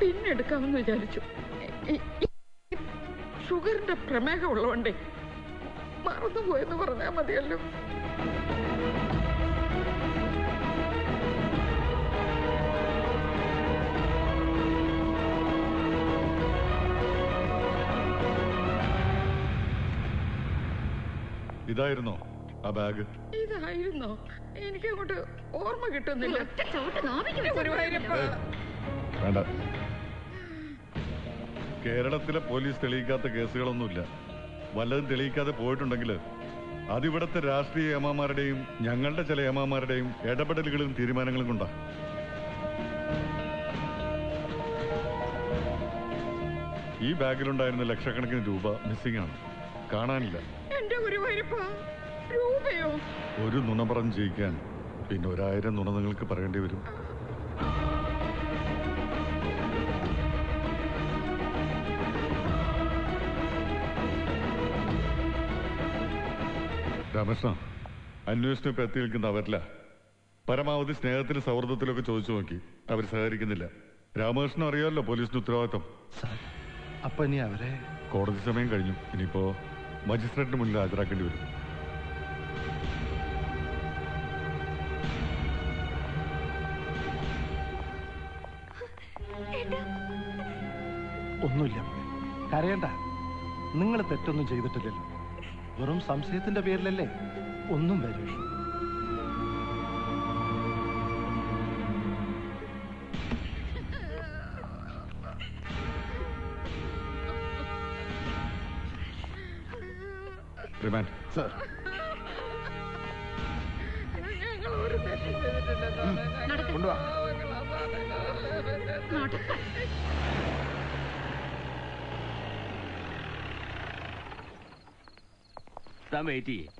പിന്നെ എടുക്കാമെന്ന് വിചാരിച്ചു. ഷുഗറിന്റെ പ്രമേഹം ഉള്ളതുകൊണ്ടേ മറന്നുപോയെന്ന് പറഞ്ഞാൽ മതിയല്ലോ. ഇതായിരുന്നോ ആ ബാഗ്? ഇതായിരുന്നോ? എനിക്കങ്ങോട്ട് ഓർമ്മ കിട്ടുന്നില്ല. വേണ്ട, കേരളത്തിലെ പോലീസ് തെളിയിക്കാത്ത കേസുകളൊന്നുമില്ല. വല്ലതും തെളിയിക്കാതെ പോയിട്ടുണ്ടെങ്കിൽ അതിവിടത്തെ രാഷ്ട്രീയ ഏമാമാരുടെയും ഞങ്ങളുടെ ചില ഏമാമാരുടെയും ഇടപെടലുകളും തീരുമാനങ്ങളും കൊണ്ടാ. ഈ ബാഗിലുണ്ടായിരുന്ന ലക്ഷക്കണക്കിന് രൂപ മിസ്സിംഗ് ആണ്, കാണാനില്ല. എന്റെ രൂപയോ? ഒരു നുണ പറഞ്ഞ് ജയിക്കാൻ പിന്നെ 1000 നുണ നിങ്ങൾക്ക് പറയേണ്ടി വരും. രാമകൃഷ്ണ, അന്വേഷണം ഇപ്പൊ എത്തി നിൽക്കുന്ന അവരില്ല. പരമാവധി സ്നേഹത്തിലും സൗഹൃദത്തിലൊക്കെ ചോദിച്ചു നോക്കി, അവർ സഹകരിക്കുന്നില്ല. രാമകൃഷ്ണൻ അറിയാമല്ലോ പോലീസിന്റെ ഉത്തരവാദിത്വം. അപ്പൊ ഇനി അവരെ കോടതി സമയം കഴിഞ്ഞു. ഇനിയിപ്പോ മജിസ്ട്രേറ്റിന് മുന്നിൽ ഹാജരാക്കേണ്ടി വരും. ഒന്നുമില്ല, കരയണ്ട. നിങ്ങൾ തെറ്റൊന്നും ചെയ്തിട്ടില്ലല്ലോ. വെറും സംശയത്തിന്റെ പേരിലല്ലേ ഒന്നും വരും. Remand sir. കൊണ്ടുവാ.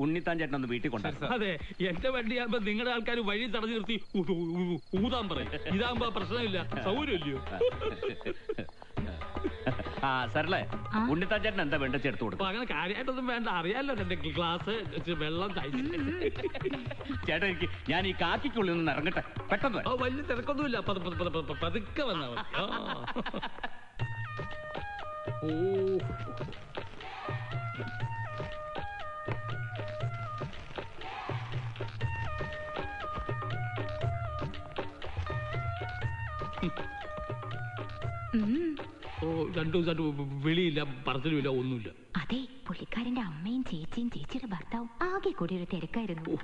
ഉണ്ണിത്താൻ ചേട്ടൻ ഒന്ന് വീട്ടിൽ കൊണ്ടുവരാം. അതെ, എന്റെ വണ്ടിയാകുമ്പോ നിങ്ങളുടെ ആൾക്കാർ വഴി തടഞ്ഞു നിർത്തി ഊതാൻ പറയും. ഇതാകുമ്പോ പ്രശ്നമില്ല, സൗകര്യമില്ലയോ? ആ സരളെ, ഉണ്ണിത്താൻ ചേട്ടൻ എന്താ വേണ്ട ചേർത്ത് കൊടുക്കും? അങ്ങനെ കാര്യമായിട്ടൊന്നും വേണ്ട, അറിയാലോ എന്റെ ഗ്ലാസ് വെള്ളം ചേട്ടാ, എനിക്ക് ഞാൻ ഈ കാക്കിക്കുള്ളിൽ നിന്ന് ഇറങ്ങട്ടെ, പെട്ടെന്ന്. വലിയ തിരക്കൊന്നുമില്ല, പതുക്കെ വന്നാ മതി. ഓ, രണ്ടു ദിവസമായിട്ട് വെളിയില്ല, പറച്ചിലുമില്ല, ഒന്നുമില്ല. അതെ, പുള്ളിക്കാരന്റെ അമ്മയും ചേച്ചിയും ചേച്ചിയുടെ ഭർത്താവും ആകെ കൂടി ഒരു തിരക്കായിരുന്നു.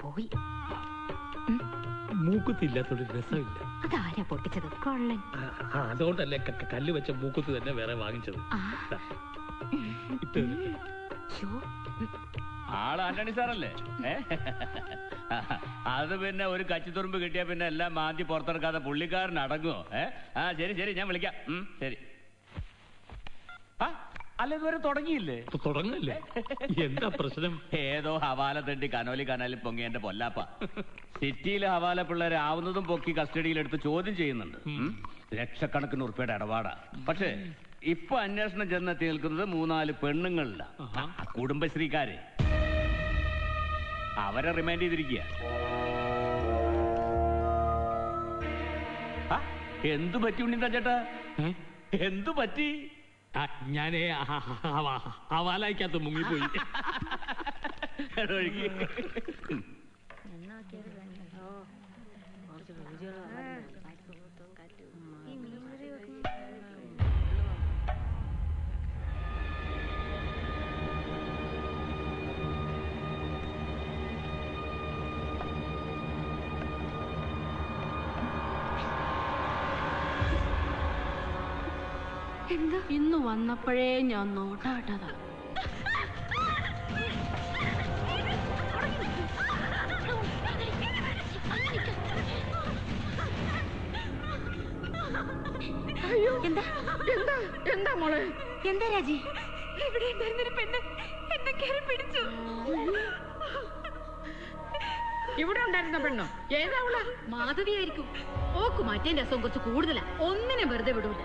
പോയി. മൂക്കുത്തില്ലാത്തൊരു രസമില്ല. അതാരാ പൊട്ടിച്ചത്? കൊള്ളൻ. അതുകൊണ്ടല്ലേ കല്ല് വെച്ച മൂക്കുത്ത് തന്നെ വേറെ വാങ്ങിച്ചത്. ആള് ആന്റണി സാറല്ലേ? അത് പിന്നെ ഒരു കച്ചിത്തുറുമ്പ് കിട്ടിയാ പിന്നെ എല്ലാം മാന്തി പുറത്തിറക്കാതെ പുള്ളിക്കാരൻ അടങ്ങുമോ? ആ ശരി ശരി, ഞാൻ വിളിക്കാം. ശരി. അല്ല, ഇതുവരെ തുടങ്ങിയില്ലേ? തുടങ്ങില്ലേ? എന്താ പ്രശ്നം? ഏതോ ഹവാല തണ്ടി കനോലി കനാലിൽ പൊങ്ങി എന്റെ പൊല്ലാപ്പ. സിറ്റിയിലെ ഹവാല പിള്ളേരെ ആവുന്നതും പൊക്കി കസ്റ്റഡിയിലെടുത്ത് ചോദ്യം ചെയ്യുന്നുണ്ട്. ലക്ഷക്കണക്കിന് ഉറുപ്പിയുടെ ഇടപാടാ. പക്ഷേ ഇപ്പൊ അന്വേഷണം ചെന്നെത്തി നിൽക്കുന്നത് 3-4 പെണ്ണുങ്ങളില്ല, കുടുംബശ്രീക്കാര്. അവരെ റിമാൻഡ് ചെയ്തിരിക്കുക. എന്തു പറ്റി ഉണ്ണിത്താൻ ചേട്ടാ? എന്തു പറ്റി? ഞാനേ ഹവാലയ്ക്കകത്ത് മുങ്ങിപ്പോയി. ഇന്ന് വന്നപ്പോഴേ ഞാൻ നോട്ടാട്ടതാ. അയ്യോ, എന്താ എന്താ എന്താ മോളെ? എന്താ രാജി? ഇവിടെ ഉണ്ടായിരുന്നൊരു പെണ്ണ് എന്നെ കയറി പിടിച്ചു. ഇവിടെ ഉണ്ടായിരുന്ന പെണ്ണോ? ഏതാ അവള്? മാധവിയായിരിക്കും. ഓക്ക് മാറ്റേൻ രസം കുറച്ച് കൂടുതലാ. ഒന്നിനെ വെറുതെ വിടൂല.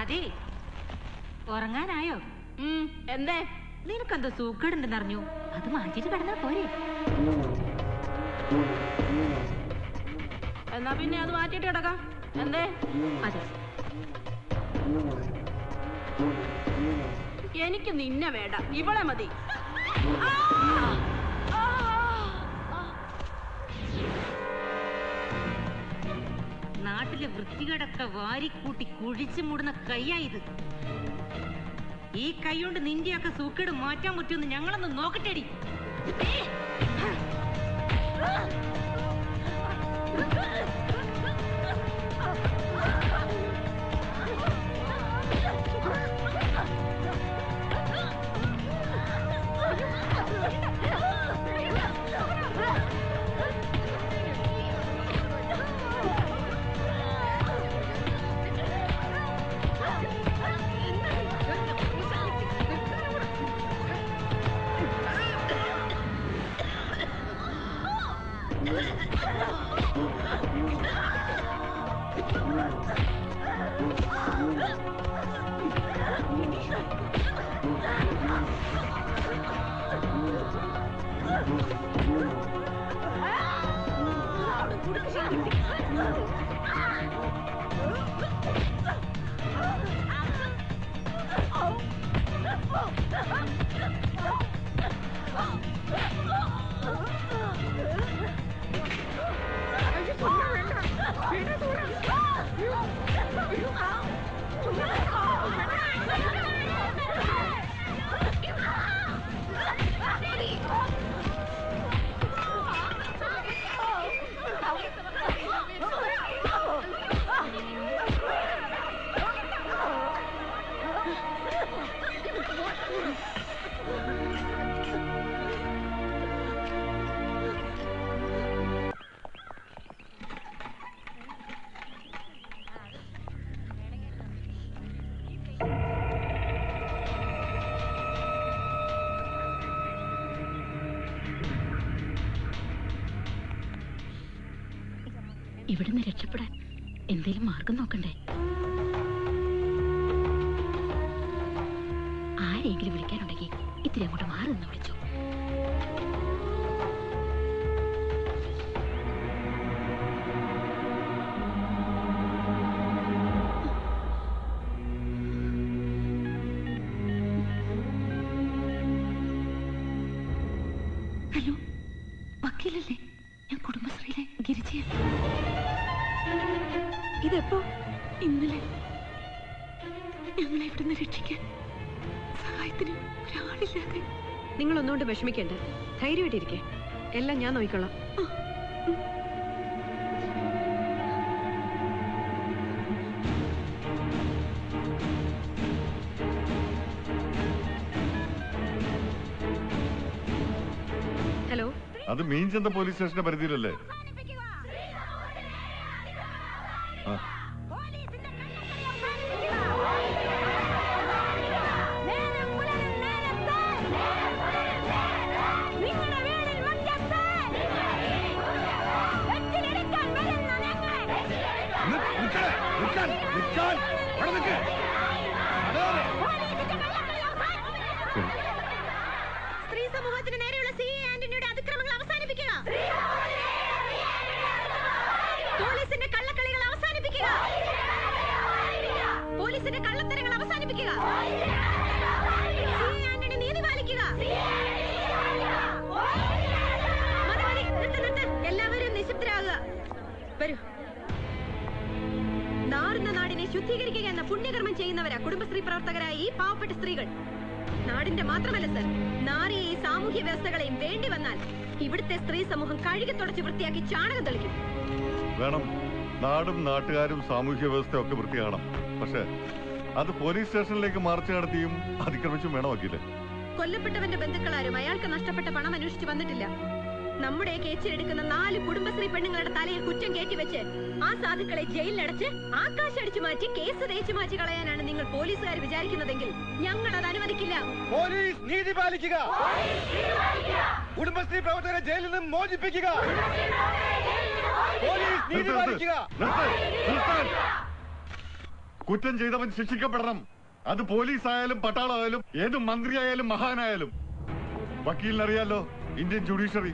അതെ, ഉറങ്ങാനായോ? എന്തേ? നിനക്കെന്തോ സൂക്കേടുണ്ടെന്ന് അറിഞ്ഞു. അത് മാറ്റിട്ട് കിടന്നാ പോരെ? എന്നാ പിന്നെ അത് മാറ്റിട്ട് കിടക്കാം. എന്തേ? അതെ, എനിക്ക് നിന്നെ വേണ്ട, ഇവളെ മതി. നാട്ടിലെ വൃത്തികേടൊക്കെ വാരിക്കൂട്ടി കുഴിച്ചു മൂടുന്ന കൈയായത്. ഈ കൈ കൊണ്ട് നിന്റെയൊക്കെ സൂക്കേട് മാറ്റാൻ പറ്റുമെന്ന് ഞങ്ങളൊന്ന് നോക്കട്ടെടി. ഇവിടുന്ന് രക്ഷപ്പെടാൻ എന്തേലും മാർഗം നോക്കണ്ടേ? ആരെങ്കിലും വിളിക്കാനുണ്ടെങ്കിൽ ഇത്തിരി അങ്ങോട്ട് മാറി നിന്ന് വിളിച്ചു. ഹലോ, വക്കീലല്ലേ? ഞാൻ കുടുംബശ്രീയിലെ ഗിരിജയാണ്. ഇതെപ്പോ? ഇന്നലെ. ഞങ്ങളെ ഇവിടുന്ന് രക്ഷിക്കാൻ സഹായത്തിന് ഒരാളില്ലാതെ. നിങ്ങൾ ഒന്നുകൊണ്ട് വിഷമിക്കണ്ട, ധൈര്യമായിട്ടിരിക്കെ. എല്ലാം ഞാൻ നോക്കിക്കൊള്ളാം. ഹലോ, അത് മീൻചന്ത പോലീസ് സ്റ്റേഷന്റെ പരിധിയിലല്ലേ? സ്ത്രീ സമൂഹത്തിന് നേരെയുള്ള സി എ ആന്റണിയുടെ അതിക്രമങ്ങൾ അവസാനിപ്പിക്കുക. പോലീസിന്റെ കള്ളക്കളികൾ അവസാനിപ്പിക്കുക. പോലീസിന്റെ കള്ളത്തരങ്ങൾ അവസാനിപ്പിക്കുക. സി എ ആന്റണി നീതി പാലിക്കുക. മതി, നിർത്ത്. എല്ലാവരും നിശബ്ദരാകുക. വരൂ. നാറുന്ന നാടിനെ ശുദ്ധീകരിക്കുക എന്ന പുണ്യകർമ്മം ചെയ്യുന്നവരാ കുടുംബശ്രീ പ്രവർത്തകരായ ഈ പാവപ്പെട്ട സ്ത്രീകൾ. നാടിന്റെ മാത്രമല്ല സർ, നാറിയ ഈ സാമൂഹ്യ വ്യവസ്ഥകളെയും വേണ്ടി വന്നാൽ ഇവിടുത്തെ സ്ത്രീ സമൂഹം കഴുകി തുടച്ച് വൃത്തിയാക്കി ചാണകം തെളിക്കും. വേണം. നാടും നാട്ടുകാരും സാമൂഹ്യ വ്യവസ്ഥയും ഒക്കെ വൃത്തിയാകണം. പക്ഷെ അത് പോലീസ് സ്റ്റേഷനിലേക്ക് മാർച്ച് നടത്തിയും അതിക്രമിച്ചും വേണം വക്കീല്. കൊല്ലപ്പെട്ടവന്റെ ബന്ധുക്കളാരും അയാൾക്ക് നഷ്ടപ്പെട്ട പണം അന്വേഷിച്ച് വന്നിട്ടില്ല. നമ്മുടെ കേച്ചിലെടുക്കുന്ന 4 കുടുംബശ്രീ പെണ്ണുങ്ങളുടെ തലയിൽ കുറ്റം കയറ്റിവെച്ച് ആ സാധുക്കളെ ജയിലിലടച്ച് ആകാശടിച്ചു മാറ്റി കേസ് തേച്ചു മാറ്റി കളയാനാണ് നിങ്ങൾ പോലീസുകാർ വിചാരിക്കുന്നതെങ്കിൽ ഞങ്ങൾ അത് അനുവദിക്കില്ല. പോലീസ് നീതി പാലിക്കുക. കുടുംബശ്രീ പ്രവർത്തകരെ ജയിലിൽ നിന്ന് മോചിപ്പിക്കുക. പോലീസ് നീതി പാലിക്കുക. കുറ്റം ചെയ്തവൻ ശിക്ഷിക്കപ്പെടണം. അത് പോലീസായാലും പട്ടാളമായാലും ഏത് മന്ത്രിയായാലും മഹാനായാലും. വക്കീലിനറിയാലോ ഇന്ത്യൻ ജുഡീഷ്യറി,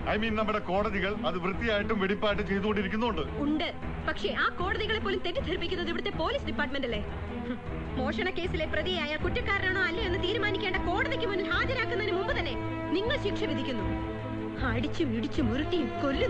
ഐ മീൻ നമ്മുടെ കോടതികൾ അത് വൃത്തിയായിട്ടും വെടിപ്പായിട്ടും ചെയ്തുകൊണ്ടിരിക്കുന്നുണ്ട്. ഉണ്ട്. പക്ഷേ ആ കോടതികളെ പോലും തെറ്റിദ്ധരിപ്പിക്കുന്നത് ഇവിടുത്തെ പോലീസ് ഡിപ്പാർട്ട്മെന്റ് അല്ലേ? മോഷണ കേസിലെ പ്രതിയായ കുറ്റക്കാരനാണോ അല്ലേ എന്ന് തീരുമാനിക്കേണ്ട കോടതിക്ക് മുന്നിൽ ഹാജരാക്കുന്നതിന് മുമ്പ് തന്നെ നിങ്ങൾ ശിക്ഷ വിധിക്കുന്നു. അടിച്ചും ഇടിച്ചും ഉരുട്ടിയും കൊല്ലുന്നു.